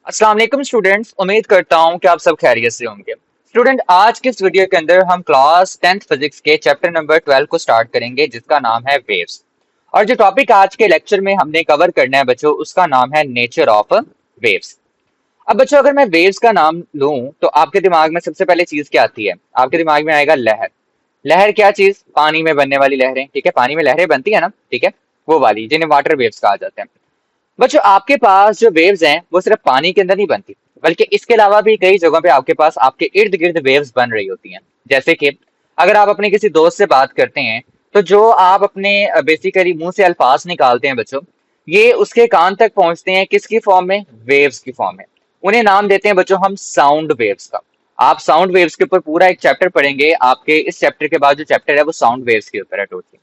अस्सलाम वालेकुम स्टूडेंट्स, उम्मीद करता हूं कि आप सब खैरियत से होंगे। स्टूडेंट, आज की इस वीडियो के अंदर हम क्लास 10th फिजिक्स के चैप्टर नंबर 12 को स्टार्ट करेंगे, जिसका नाम है वेव्स। और जो टॉपिक आज के लेक्चर में हमने कवर करना है बच्चों, उसका नाम है नेचर ऑफ वेव्स। अब बच्चों, अगर मैं वेव्स का नाम लूं तो आपके दिमाग में सबसे पहले चीज क्या आती है? आपके दिमाग में आएगा लहर। लहर क्या चीज? पानी में बनने वाली लहरें, ठीक है। पानी में लहरें बनती है ना, ठीक है, वो वाली जिन्हें वाटर वेव्स कहा जाता है। बच्चों, आपके पास जो वेव्स हैं वो सिर्फ पानी के अंदर नहीं बनती, बल्कि इसके अलावा भी कई जगहों पे आपके पास आपके इर्द गिर्द वेव्स बन रही होती हैं। जैसे कि अगर आप अपने किसी दोस्त से बात करते हैं तो जो आप अपने बेसिकली मुंह से अल्फाज निकालते हैं बच्चों, ये उसके कान तक पहुंचते हैं किसकी फॉर्म में? वेव्स की फॉर्म में। उन्हें नाम देते हैं बच्चों हम साउंड वेव्स का। आप साउंड वेव्स के ऊपर पूरा एक चैप्टर पढ़ेंगे। आपके इस चैप्टर के बाद जो चैप्टर है वो साउंड वेव्स के ऊपर है टोटली,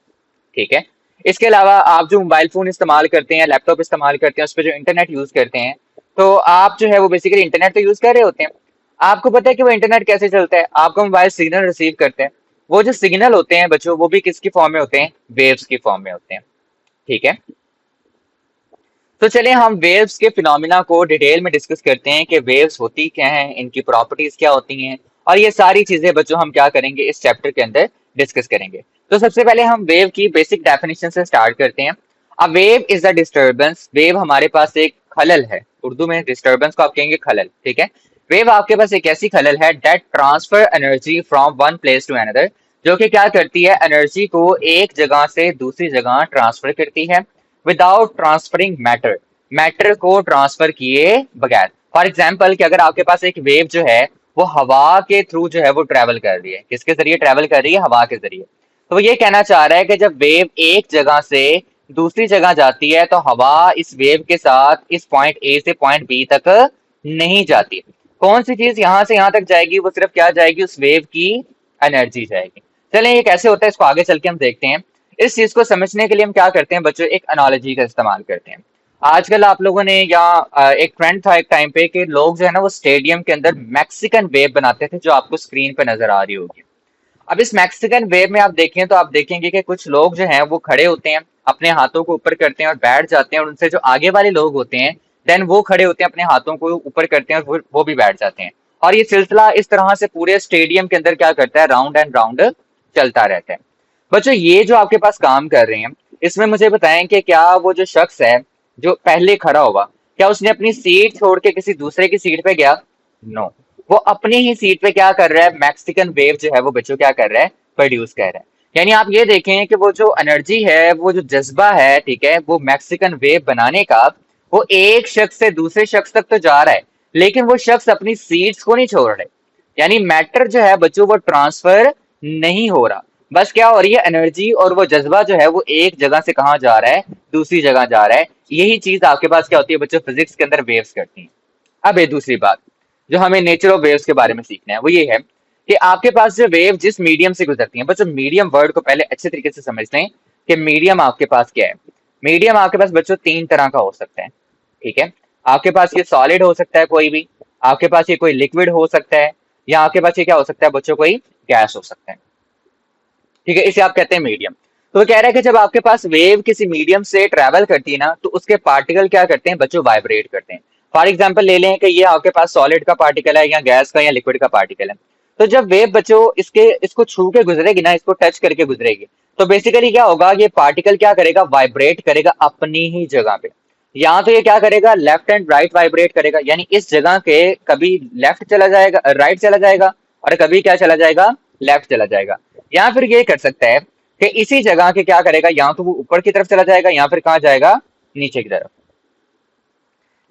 ठीक है। इसके अलावा आप जो मोबाइल फोन इस्तेमाल करते हैं, लैपटॉप इस्तेमाल करते हैं, उस पर जो इंटरनेट यूज करते हैं, तो आप जो है वो बेसिकली इंटरनेट तो यूज कर रहे होते हैं। आपको पता है कि वो इंटरनेट कैसे चलता है? आपका मोबाइल सिग्नल रिसीव करते हैं। वो जो सिग्नल होते हैं बच्चों, वो भी किसकी फॉर्म में होते हैं? वेव्स की फॉर्म में होते हैं, ठीक है। तो चलिए हम वेव्स के फिनोमिना को डिटेल में डिस्कस करते हैं कि वेव्स होती क्या हैं, इनकी प्रॉपर्टीज क्या होती हैं, और ये सारी चीजें बच्चों हम क्या करेंगे इस चैप्टर के अंदर डिस्कस करेंगे। तो सबसे पहले हम वेव की बेसिक डेफिनेशन से स्टार्ट करते हैं। A wave is a disturbance. Wave हमारे पास एक खलल है। उर्दू में डिस्टर्बेंस को आप कहेंगे खलल, ठीक है। वेव आपके पास एक ऐसी खलल है that transfer energy from one place to another, जो कि क्या करती है? एनर्जी को एक जगह से दूसरी जगह ट्रांसफर करती है विदाउट ट्रांसफरिंग मैटर, मैटर को ट्रांसफर किए बगैर। फॉर एग्जाम्पल कि अगर आपके पास एक वेव जो है वो हवा के थ्रू जो है वो ट्रेवल कर रही है, किसके जरिए ट्रेवल कर रही है? हवा के जरिए। तो वो ये कहना चाह रहा है कि जब वेव एक जगह से दूसरी जगह जाती है तो हवा इस वेव के साथ इस पॉइंट ए से पॉइंट बी तक नहीं जाती। कौन सी चीज यहां से यहां तक जाएगी? वो सिर्फ क्या जाएगी? उस वेव की एनर्जी जाएगी। चलें, ये कैसे होता है इसको आगे चल के हम देखते हैं। इस चीज को समझने के लिए हम क्या करते हैं बच्चों? एक एनालॉजी का इस्तेमाल करते हैं। आजकल आप लोगों ने या एक ट्रेंड था एक टाइम पे कि लोग जो है ना वो स्टेडियम के अंदर मैक्सिकन वेव बनाते थे, जो आपको स्क्रीन पे नजर आ रही होगी। अब इस मैक्सिकन वेव में आप देखें तो आप देखेंगे कि कुछ लोग जो हैं वो खड़े होते हैं, अपने हाथों को ऊपर करते हैं और बैठ जाते हैं, और उनसे जो आगे वाले लोग होते हैं देन वो खड़े होते हैं, अपने हाथों को ऊपर करते हैं और वो भी बैठ जाते हैं। और ये सिलसिला इस तरह से पूरे स्टेडियम के अंदर क्या करता है? राउंड एंड राउंड चलता रहता है। बच्चों, ये जो आपके पास काम कर रहे हैं, इसमें मुझे बताएं कि क्या वो जो शख्स है जो पहले खड़ा होगा, क्या उसने अपनी सीट छोड़ के किसी दूसरे की सीट पे गया? नो। वो अपनी ही सीट पे क्या कर रहा है? मैक्सिकन वेव जो है वो बच्चों क्या कर रहा है? प्रोड्यूस कर रहा है। यानी आप ये देखें कि वो जो एनर्जी है, वो जो जज्बा है, ठीक है, वो मैक्सिकन वेव बनाने का, वो एक शख्स से दूसरे शख्स तक तो जा रहा है, लेकिन वो शख्स अपनी सीट्स को नहीं छोड़ रहे। यानी मैटर जो है बच्चों वो ट्रांसफर नहीं हो रहा। बस क्या हो रही है? एनर्जी और वो जज्बा जो है वो एक जगह से कहाँ जा रहा है? दूसरी जगह जा रहा है। यही चीज आपके पास क्या होती है बच्चों? फिजिक्स के अंदर वेव्स करती हैं। अब एक दूसरी बात जो हमें नेचर ऑफ वेव्स के बारे में सीखना है वो ये है कि आपके पास जो वेव जिस मीडियम से गुजरती है, बच्चों मीडियम वर्ड को पहले अच्छे तरीके से समझ लें कि मीडियम आपके पास क्या है। मीडियम आपके पास बच्चों तीन तरह का हो सकता है, ठीक है। आपके पास ये सॉलिड हो सकता है कोई भी, आपके पास ये कोई लिक्विड हो सकता है, या आपके पास ये क्या हो सकता है बच्चों? कोई गैस हो सकता है, ठीक है। इसे आप कहते हैं मीडियम। तो वो कह रहा है कि जब आपके पास वेव किसी मीडियम से ट्रेवल करती है ना, तो उसके पार्टिकल क्या करते हैं बच्चों? वाइब्रेट करते हैं। फॉर एग्जाम्पल ले लें कि ये आपके पास सॉलिड का पार्टिकल है या गैस का या लिक्विड का पार्टिकल है। तो जब वेव बच्चों इसको छू के गुजरेगी ना, इसको टच करके गुजरेगी, तो बेसिकली क्या होगा? ये पार्टिकल क्या करेगा? वाइब्रेट करेगा अपनी ही जगह पे। यहाँ तो ये क्या करेगा? लेफ्ट एंड राइट वाइब्रेट करेगा, यानी इस जगह के कभी लेफ्ट चला जाएगा, राइट चला जाएगा, और कभी क्या चला जाएगा? लेफ्ट चला जाएगा। या फिर ये कर सकता है कि इसी जगह के क्या करेगा? या तो वो ऊपर की तरफ चला जाएगा या फिर कहाँ जाएगा? नीचे की तरफ।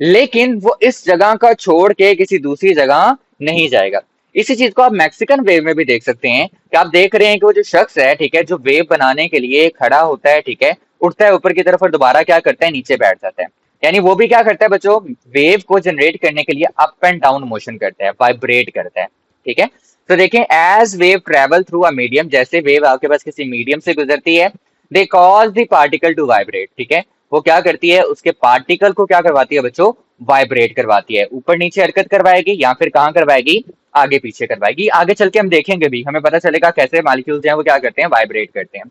लेकिन वो इस जगह का छोड़ के किसी दूसरी जगह नहीं जाएगा। इसी चीज को आप मैक्सिकन वेव में भी देख सकते हैं कि आप देख रहे हैं कि वो जो शख्स है, ठीक है, जो वेव बनाने के लिए खड़ा होता है, ठीक है, उठता है ऊपर की तरफ और दोबारा क्या करता है? नीचे बैठ जाता है। यानी वो भी क्या करता है बच्चों? वेव को जनरेट करने के लिए अप एंड डाउन मोशन करता है, वाइब्रेट करता है, ठीक है। तो देखें, as wave travel through a medium, जैसे वेव आपके पास किसी मीडियम से गुजरती है, they cause the particle to vibrate, ठीक है। वो क्या करती है? उसके पार्टिकल को क्या करवाती है बच्चों? वाइब्रेट करवाती है। ऊपर नीचे हरकत करवाएगी या फिर कहाँ करवाएगी? आगे पीछे करवाएगी। आगे चल के हम देखेंगे भी, हमें पता चलेगा कैसे मॉलिक्यूल्स हैं वो क्या करते हैं? वाइब्रेट करते हैं।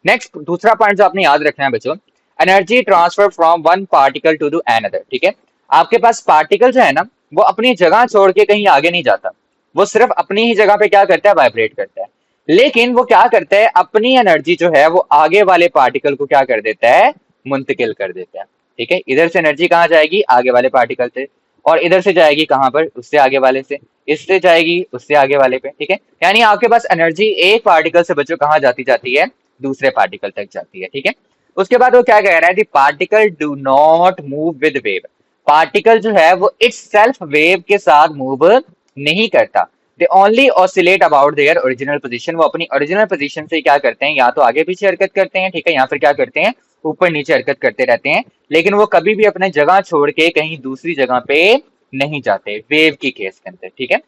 नेक्स्ट दूसरा पॉइंट जो आपने याद रखना है बच्चों, energy transfer from one particle to another, ठीक है। आपके पास पार्टिकल जो है ना, वो अपनी जगह छोड़ के कहीं आगे नहीं जाता, वो सिर्फ अपनी ही जगह पे क्या करता है, वाइब्रेट करता है। लेकिन वो क्या करता है, अपनी एनर्जी जो है वो आगे वाले पार्टिकल को क्या कर देता है, मुंतकिल कर देता है। ठीक है, इधर से एनर्जी कहाँ जाएगी, आगे वाले पार्टिकल से, और इधर से जाएगी कहाँ पर, उससे आगे वाले से, इससे जाएगी उससे आगे वाले पे। ठीक है, यानी आपके पास एनर्जी एक पार्टिकल से बच्चों कहाँ जाती जाती है, दूसरे पार्टिकल तक जाती है। ठीक है, उसके बाद वो क्या कह रहा है, दी particle do not move with wave. Particle जो है वो इट्स सेल्फ वेव के साथ मूव नहीं करता, they only oscillate about their original position. वो अपनी ओरिजिनल पोजीशन से क्या करते हैं, या तो आगे पीछे हरकत करते हैं, ठीक है, या फिर क्या करते हैं, ऊपर नीचे हरकत करते रहते हैं, लेकिन वो कभी भी अपने जगह छोड़ के कहीं दूसरी जगह पे नहीं जाते, वेव की केस के अंदर। ठीक है,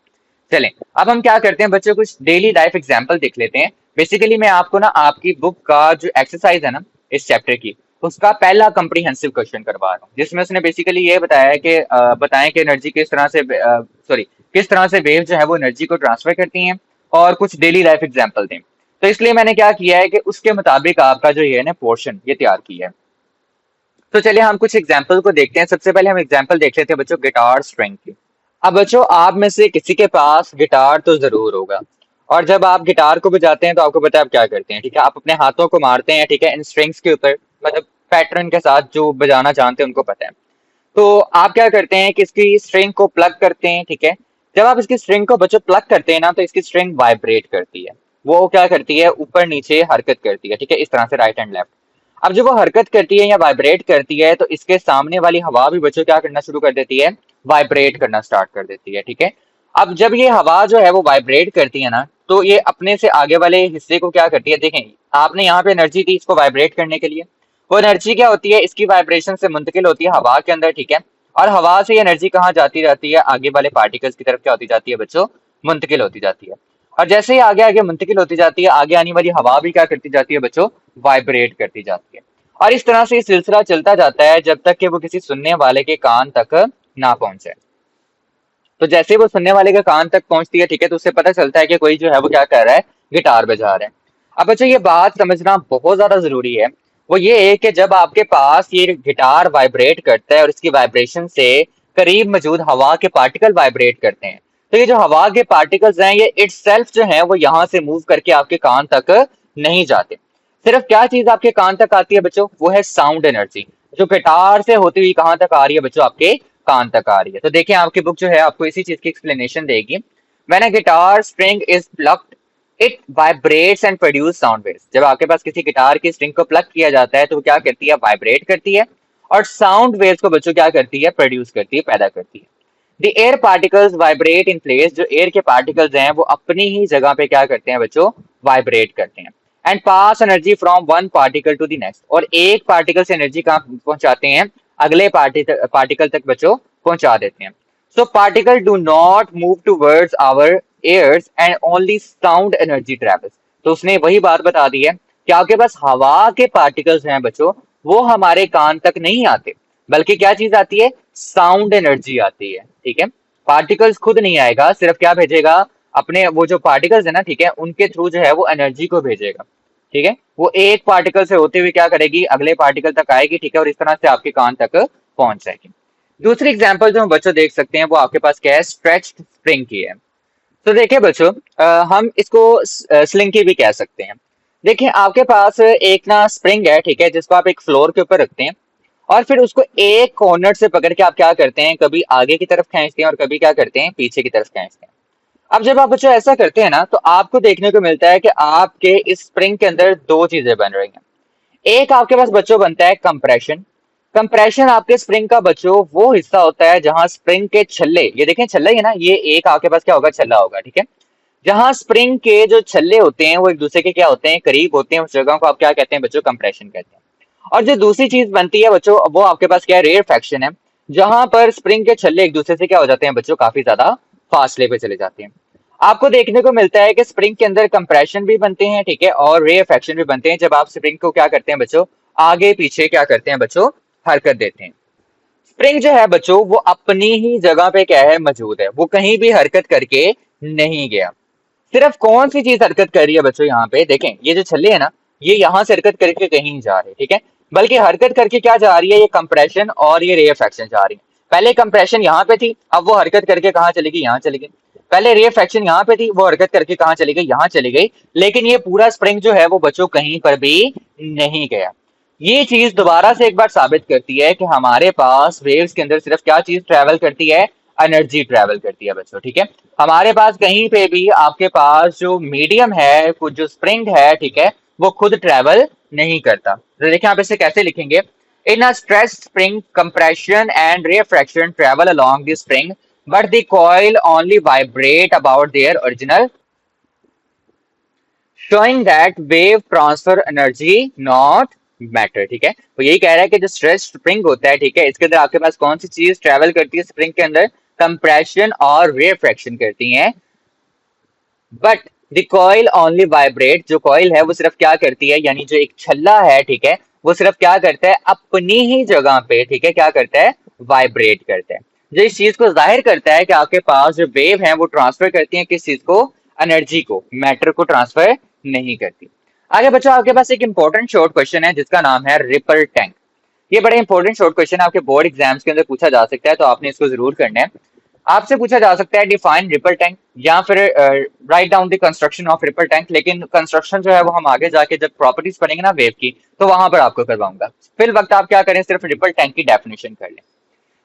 चलें अब हम क्या करते हैं बच्चों, कुछ डेली लाइफ एग्जांपल देख लेते हैं। बेसिकली मैं आपको ना आपकी बुक का जो एक्सरसाइज है ना इस चैप्टर की, उसका पहला कॉम्प्रिहेंसिव क्वेश्चन करवा रहा हूँ, जिसमें उसने बेसिकली ये बताया है कि बताएं कि एनर्जी किस तरह से सॉरी किस तरह से वेव जो है वो एनर्जी को ट्रांसफर करती हैं, और कुछ डेली लाइफ एग्जांपल दें। तो इसलिए मैंने क्या किया है कि उसके मुताबिक आपका जो ये है ना पोर्शन ये तैयार किया है। तो चलिए हम कुछ एग्जाम्पल को देखते हैं। सबसे पहले हम एग्जाम्पल देख लेते हैं बच्चों गिटार स्ट्रिंग की। अब बच्चों आप में से किसी के पास गिटार तो जरूर होगा, और जब आप गिटार को बजाते हैं तो आपको पता है आप क्या करते हैं, ठीक है, आप अपने हाथों को मारते हैं, ठीक है, इन स्ट्रिंग्स के ऊपर, मतलब पैटर्न के साथ, जो बजाना जानते हैं उनको पता है। तो आप क्या करते हैं कि इसकी स्ट्रिंग को प्लग करते हैं, ठीक है। जब आप इसकी स्ट्रिंग को बच्चों प्लग करते हैं ना, तो इसकी स्ट्रिंग वाइब्रेट करती है, वो क्या करती है, ऊपर नीचे हरकत करती है, ठीक है, इस तरह से राइट एंड लेफ्ट। अब जब वो हरकत करती है या वाइब्रेट करती है, तो इसके सामने वाली हवा भी बच्चों क्या करना शुरू कर देती है, वाइब्रेट करना स्टार्ट कर देती है। ठीक है, अब जब ये हवा जो है वो वाइब्रेट करती है ना, तो ये अपने से आगे वाले हिस्से को क्या करती है, देखें आपने यहाँ पे एनर्जी दी इसको वाइब्रेट करने के लिए, वो एनर्जी क्या होती है, इसकी वाइब्रेशन से मुंतकिल होती है हवा के अंदर। ठीक है, और हवा से एनर्जी कहाँ जाती रहती है, आगे वाले पार्टिकल्स की तरफ क्या होती जाती है बच्चों, मुंतकिल होती जाती है। और जैसे ही आगे आगे मुंतकिल होती जाती है, आगे आने वाली हवा भी क्या करती जाती है बच्चों, वाइब्रेट करती जाती है। और इस तरह से ये सिलसिला चलता जाता है जब तक कि वो किसी सुनने वाले के कान तक ना पहुंचे। तो जैसे ही वो सुनने वाले के कान तक पहुंचती है, ठीक है, तो उससे पता चलता है कि कोई जो है वो क्या कर रहा है, गिटार बजा रहा है। अब बच्चों ये बात समझना बहुत ज्यादा जरूरी है, वो ये है कि जब आपके पास ये गिटार वाइब्रेट करता है और इसकी वाइब्रेशन से करीब मौजूद हवा के पार्टिकल वाइब्रेट करते हैं, तो ये जो हवा के पार्टिकल्स हैं ये इट्स सेल्फ जो है वो यहाँ से मूव करके आपके कान तक नहीं जाते। सिर्फ क्या चीज आपके कान तक आती है बच्चों, वो है साउंड एनर्जी, जो गिटार से होती हुई कहां तक आ रही है बच्चों, आपके कान तक आ रही है। तो देखिए आपकी बुक जो है आपको इसी चीज की एक्सप्लेनेशन देगी। When a guitar string is plugged it vibrates and produce sound waves. जब आपके पास किसी गिटार की स्ट्रिंग को प्लग किया जाता है तो वो क्या करती है, वाइब्रेट करती है, और साउंड वेव्स को बच्चों क्या करती है, प्रोड्यूस करती है, पैदा करती है। The air particles vibrate in place. जो एयर के पार्टिकल्स हैं वो अपनी ही जगह पे क्या करते हैं बच्चों, वाइब्रेट करते हैं। And pass energy from one particle to the next. और एक पार्टिकल से एनर्जी कहाँ पहुंचाते हैं, अगले पार्टिकल तक बच्चों पहुंचा देते हैं। So particle do not move towards our ears and only sound energy travels. तो उसने वही बात बता दी है कि आपके पास हवा के पार्टिकल्स हैं बच्चों, वो हमारे कान तक नहीं आते, बल्कि क्या चीज आती है, साउंड एनर्जी आती है। ठीक है, पार्टिकल्स खुद नहीं आएगा, सिर्फ क्या भेजेगा, अपने वो जो पार्टिकल्स है ना, ठीक है, उनके थ्रू जो है वो एनर्जी को भेजेगा। ठीक है, वो एक पार्टिकल से होते हुए क्या करेगी, अगले पार्टिकल तक आएगी, ठीक है, और इस तरह से आपके कान तक पहुंच जाएगी। दूसरी एग्जांपल जो हम बच्चों देख सकते हैं वो आपके पास क्या है, स्ट्रेच्ड स्प्रिंग की है। तो देखिए बच्चों हम इसको स्लिंग की भी कह सकते हैं। देखिए आपके पास एक ना स्प्रिंग है, ठीक है, जिसको आप एक फ्लोर के ऊपर रखते हैं, और फिर उसको एक कॉर्नर से पकड़ के आप क्या करते हैं, कभी आगे की तरफ खींचते हैं और कभी क्या करते हैं, पीछे की तरफ खींचते हैं। अब जब आप बच्चों ऐसा करते हैं ना, तो आपको देखने को मिलता है कि आपके इस स्प्रिंग के अंदर दो चीजें बन रही हैं। एक आपके पास बच्चों बनता है कंप्रेशन। कंप्रेशन आपके स्प्रिंग का बच्चों वो हिस्सा होता है जहां स्प्रिंग के छल्ले, ये देखें छल्ला ही है ना, ये एक आपके पास क्या होगा, छल्ला होगा, ठीक है, जहां स्प्रिंग के जो छल्ले होते हैं वो एक दूसरे के क्या होते हैं, करीब होते हैं, उस जगह को आप क्या कहते हैं बच्चों, कंप्रेशन कहते हैं। और जो दूसरी चीज बनती है बच्चों वो आपके पास क्या है, रेयरफेक्शन है, जहां पर स्प्रिंग के छल्ले एक दूसरे से क्या हो जाते हैं बच्चों, काफी ज्यादा फासले पे चले जाते हैं। आपको देखने को मिलता है कि स्प्रिंग के अंदर कंप्रेशन भी बनते हैं, ठीक है, और रेयरफेक्शन भी बनते हैं जब आप स्प्रिंग को क्या करते हैं बच्चों, आगे पीछे क्या करते हैं बच्चों, हरकत देते हैं। स्प्रिंग जो है बच्चों वो अपनी ही जगह पे क्या है, मौजूद है, वो कहीं भी हरकत करके नहीं गया। सिर्फ कौन सी चीज हरकत कर रही है बच्चों, यहाँ पे देखें ये जो छल्ले है ना, ये यहाँ से हरकत करके कहीं नहीं जा रहे, ठीक है, बल्कि हरकत करके क्या जा रही है, ये कंप्रेशन और ये रेयरफेक्शन जा रही है। पहले कंप्रेशन यहाँ पे थी, अब वो हरकत करके कहाँ चली गई, यहाँ चली गई। पहले रिफ्रैक्शन यहाँ पे थी, वो हरकत करके कहाँ चली गई, यहाँ चली गई। लेकिन ये पूरा स्प्रिंग जो है वो बच्चों कहीं पर भी नहीं गया। ये चीज दोबारा से एक बार साबित करती है कि हमारे पास वेव्स के अंदर सिर्फ क्या चीज ट्रेवल करती है, एनर्जी ट्रेवल करती है बच्चों, ठीक है। हमारे पास कहीं पे भी आपके पास जो मीडियम है, कुछ जो स्प्रिंग है, ठीक है, वो खुद ट्रेवल नहीं करता। तो देखिए आप इसे कैसे लिखेंगे, in a stress spring compression and refraction travel along the spring but the coil only vibrate about their original showing that wave transfer energy not matter, ठीक है। तो यही कह रहा है कि जो स्ट्रेस स्प्रिंग होता है, ठीक है, इसके अंदर आपके पास कौन सी चीज ट्रेवल करती है, स्प्रिंग के अंदर कंप्रेशन और रिफ्रैक्शन करती हैं, but the coil only vibrate, जो कॉइल है वो सिर्फ क्या करती है, यानी जो एक छल्ला है, ठीक है, वो सिर्फ क्या करता है, अपनी ही जगह पे, ठीक है, क्या करता है, वाइब्रेट करता है। जो इस चीज को जाहिर करता है कि आपके पास जो वेव है वो ट्रांसफर करती है किस चीज को, एनर्जी को, मैटर को ट्रांसफर नहीं करती। आगे बच्चों आपके पास एक इंपॉर्टेंट शॉर्ट क्वेश्चन है जिसका नाम है रिपल टैंक। ये बड़े इंपॉर्टेंट शॉर्ट क्वेश्चन है, आपके बोर्ड एग्जाम्स के अंदर पूछा जा सकता है, तो आपने इसको जरूर करना है। आपसे पूछा जा सकता है डिफाइन रिपल टैंक, या फिर write down the construction of ripple tank, लेकिन कंस्ट्रक्शन जो है वो हम आगे जाके जब प्रॉपर्टीज पढ़ेंगे ना वेव की, तो वहां पर आपको करवाऊंगा। फिल वक्त आप क्या करें, सिर्फ रिपल टैंक की डेफिनेशन कर लें।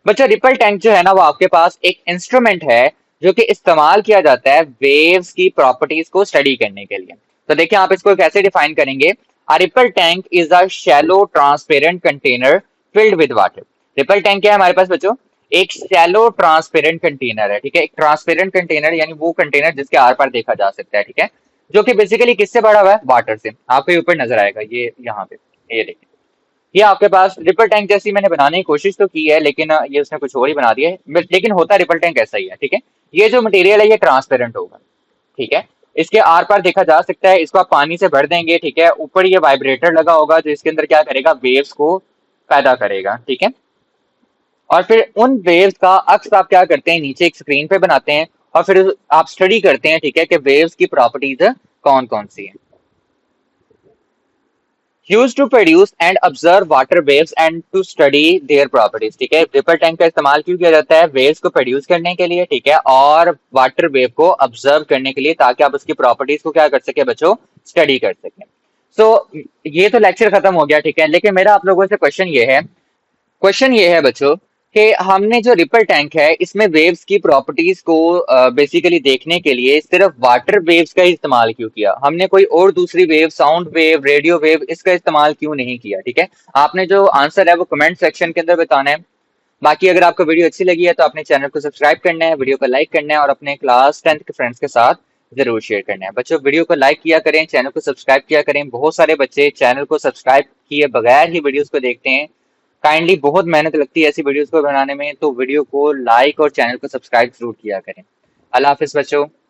बच्चा रिपल टैंक जो है ना वो आपके पास एक इंस्ट्रूमेंट है जो कि इस्तेमाल किया जाता है वेव्स की प्रॉपर्टीज को स्टडी करने के लिए। तो देखिए आप इसको कैसे डिफाइन करेंगे, a ripple tank is a shallow transparent container filled with water. Ripple tank क्या है हमारे पास बच्चों, एक शैलो ट्रांसपेरेंट कंटेनर है, ठीक है, एक ट्रांसपेरेंट कंटेनर यानी वो कंटेनर जिसके आर पार देखा जा सकता है, ठीक है, जो कि बेसिकली किससे बड़ा हुआ है, वाटर से। आपको ऊपर नजर आएगा ये यहाँ पे, ये देखिए, ये आपके पास रिपल टैंक जैसी मैंने बनाने की कोशिश तो की है, लेकिन ये उसने कुछ और ही बना दिया है, लेकिन होता रिपल टैंक ऐसा ही है, ठीक है। ये जो मटेरियल है ये ट्रांसपेरेंट होगा, ठीक है, इसके आर पार देखा जा सकता है, इसको आप पानी से भर देंगे, ठीक है, ऊपर ये वाइब्रेटर लगा होगा जो इसके अंदर क्या करेगा, वेव्स को पैदा करेगा, ठीक है। और फिर उन वेव्स का अक्स आप क्या करते हैं, नीचे एक स्क्रीन पे बनाते हैं, और फिर आप स्टडी करते हैं, ठीक है, कि वेव्स की प्रॉपर्टीज कौन कौन सी है। Used to produce and observe water waves and to study their properties, ठीक है। रिपल टैंक का इस्तेमाल क्यों किया जाता है, वेव्स को प्रोड्यूस करने के लिए, ठीक है, और वाटर वेव को ऑब्जर्व करने के लिए, ताकि आप उसकी प्रॉपर्टीज को क्या कर सके बच्चों, स्टडी कर सकें। सो ये तो लेक्चर खत्म हो गया, ठीक है, लेकिन मेरा आप लोगों से क्वेश्चन ये है बच्चों कि हमने जो रिपल टैंक है इसमें वेव्स की प्रॉपर्टीज को बेसिकली देखने के लिए सिर्फ वाटर वेव्स का ही इस्तेमाल क्यों किया, हमने कोई और दूसरी wave, sound wave, radio wave, इसका इस्तेमाल क्यों नहीं किया, ठीक है। आपने जो आंसर है वो कमेंट सेक्शन के अंदर बताना है। बाकी अगर आपको वीडियो अच्छी लगी है तो अपने चैनल को सब्सक्राइब करना है, वीडियो को लाइक करना है, और अपने क्लास 10th के फ्रेंड्स के साथ जरूर शेयर करना है। बच्चों वीडियो को लाइक किया करें, चैनल को सब्सक्राइब किया करें। बहुत सारे बच्चे चैनल को सब्सक्राइब किए बगैर ही वीडियोस को देखते हैं। काइंडली, बहुत मेहनत लगती है ऐसी वीडियोस को बनाने में, तो वीडियो को लाइक और चैनल को सब्सक्राइब जरूर किया करें। अल्लाह हाफिज बच्चों।